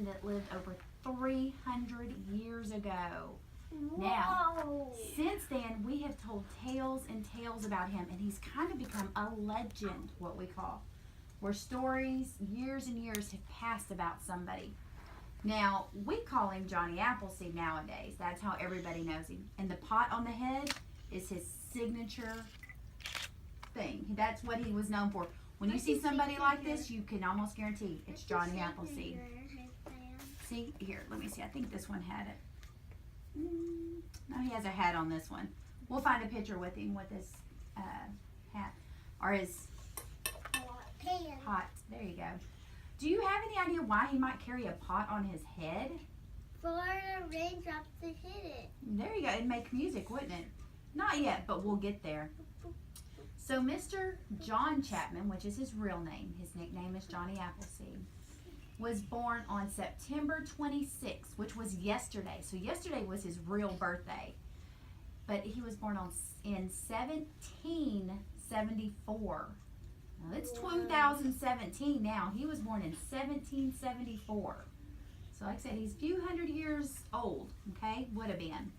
man that lived over 300 years ago. Whoa. Now, since then, we have told tales and tales about him, and he's kind of become a legend, what we call, where stories, years and years, have passed about somebody. Now, we call him Johnny Appleseed nowadays. That's how everybody knows him. And the pot on the head is his signature thing. That's what he was known for. When you see somebody like this, you can almost guarantee it's Johnny Appleseed. See, here, let me see. I think this one had it. No, he has a hat on this one. We'll find a picture with him with his hat. Or his pot. There you go. Do you have any idea why he might carry a pot on his head? For the raindrops to hit it. There you go. It'd make music, wouldn't it? Not yet, but we'll get there. So Mr. John Chapman, which is his real name, his nickname is Johnny Appleseed, was born on September 26th, which was yesterday. So yesterday was his real birthday. But he was born in 1774. Now, it's 2017 now. He was born in 1774. So like I said, he's a few hundred years old, okay? Would have been.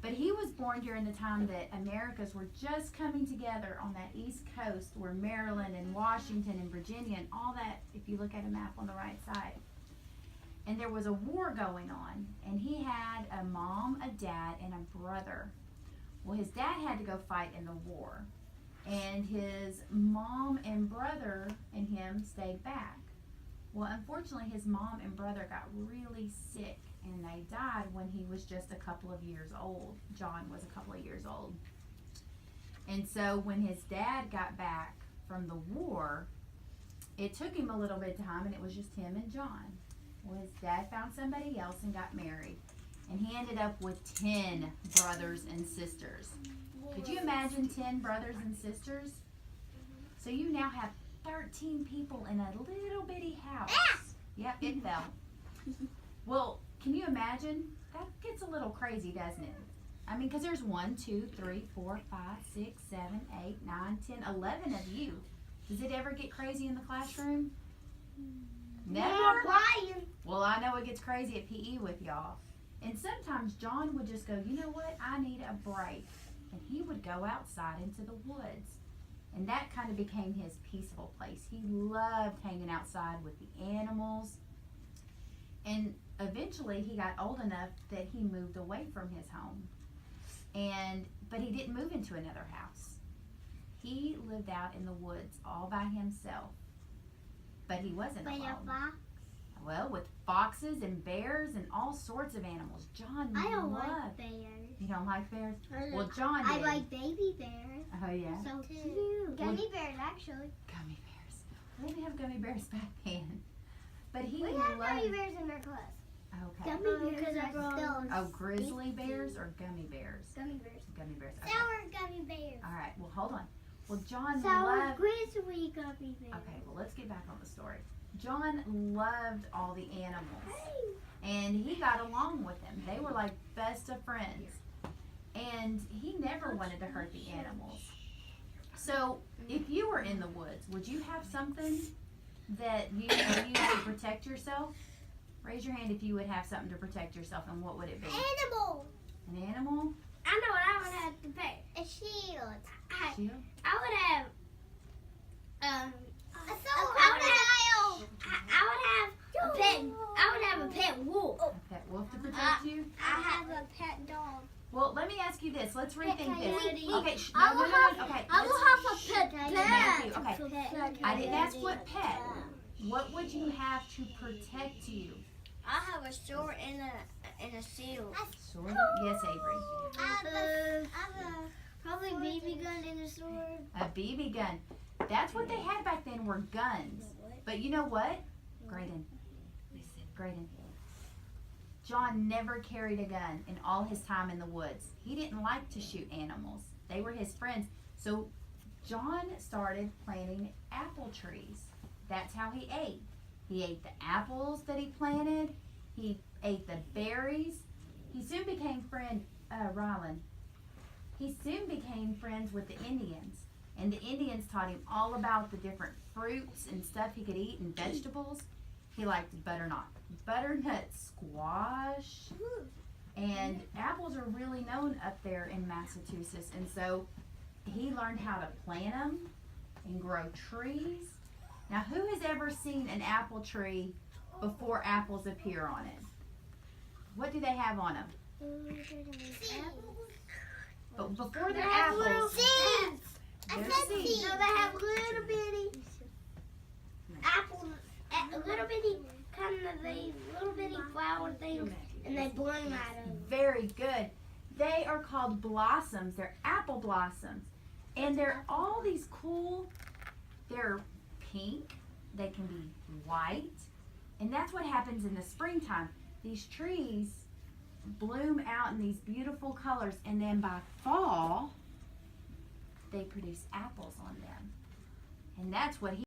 But he was born during the time that Americas were just coming together on that East Coast where Maryland and Washington and Virginia and all that, if you look at a map on the right side. And there was a war going on, and he had a mom, a dad, and a brother. Well, his dad had to go fight in the war, and his mom and brother and him stayed back. Well, unfortunately, his mom and brother got really sick, and they died when he was just a couple of years old. John was a couple of years old. And so when his dad got back from the war, it took him a little bit of time, and it was just him and John. Well, his dad found somebody else and got married, and he ended up with 10 brothers and sisters. Could you imagine 10 brothers and sisters? So you now have 13 people in a little bitty house. Yep, it fell. Well, can you imagine? That gets a little crazy, doesn't it? I mean, because there's 1, 2, 3, 4, 5, 6, 7, 8, 9, 10, 11 of you. Does it ever get crazy in the classroom? Never? Well, I know it gets crazy at PE with y'all. And sometimes John would just go, you know what? I need a break. And he would go outside into the woods. And that kind of became his peaceful place. He loved hanging outside with the animals. And eventually he got old enough that he moved away from his home. But he didn't move into another house. He lived out in the woods all by himself. But he wasn't alone. Well, with foxes and bears and all sorts of animals. John I don't loved. like bears. You don't like bears? Well, John did. I like baby bears. Oh, yeah? So cute. Gummy bears, actually. Gummy bears. We didn't have gummy bears back then. But he We loved. have gummy bears in our class. Okay. Gummy bears are still. Oh, grizzly bears or gummy bears? Gummy bears. Gummy bears. Okay. Sour gummy bears. All right. Well, hold on. Well, John Sour loved. grizzly gummy bears. Okay. Well, let's get back on the story. John loved all the animals, and he got along with them. They were like best of friends, and he never wanted to hurt the animals. So, if you were in the woods, would you have something that you would use to protect yourself? Raise your hand if you would have something to protect yourself, and what would it be? Animal. An animal? I know what I would have to pay. A shield. Shield? I would have a sword. I would have a pet wolf. A pet wolf to protect you? I have a pet dog. Well, let me ask you this. Let's rethink this. Coyote. Okay, I no. will have Okay, a pet Matthew, pet. okay. I didn't ask what pet. What would you have to protect you? I have a sword and a shield. Sword? Yes, Avery. I have a probably BB gun and a sword. A BB gun. That's what they had back then were guns. But you know what? Graydon. Graydon. John never carried a gun in all his time in the woods. He didn't like to shoot animals. They were his friends. So John started planting apple trees. That's how he ate. He ate the apples that he planted. He ate the berries. He soon became Rylan. He soon became friends with the Indians. And the Indians taught him all about the different fruits and stuff he could eat and vegetables. He liked butternut squash. And apples are really known up there in Massachusetts. And so he learned how to plant them and grow trees. Now, who has ever seen an apple tree before apples appear on it? What do they have on them? But before they're apples, Seeds. they're seeds. seeds. No, they have little bitty apples, little bitty kind of these little bitty flower things, and they bloom out of them. Very good. They are called blossoms. They're apple blossoms. And they're all these cool, they're pink, they can be white, and that's what happens in the springtime. These trees bloom out in these beautiful colors, and then by fall, they produce apples on them. And that's what he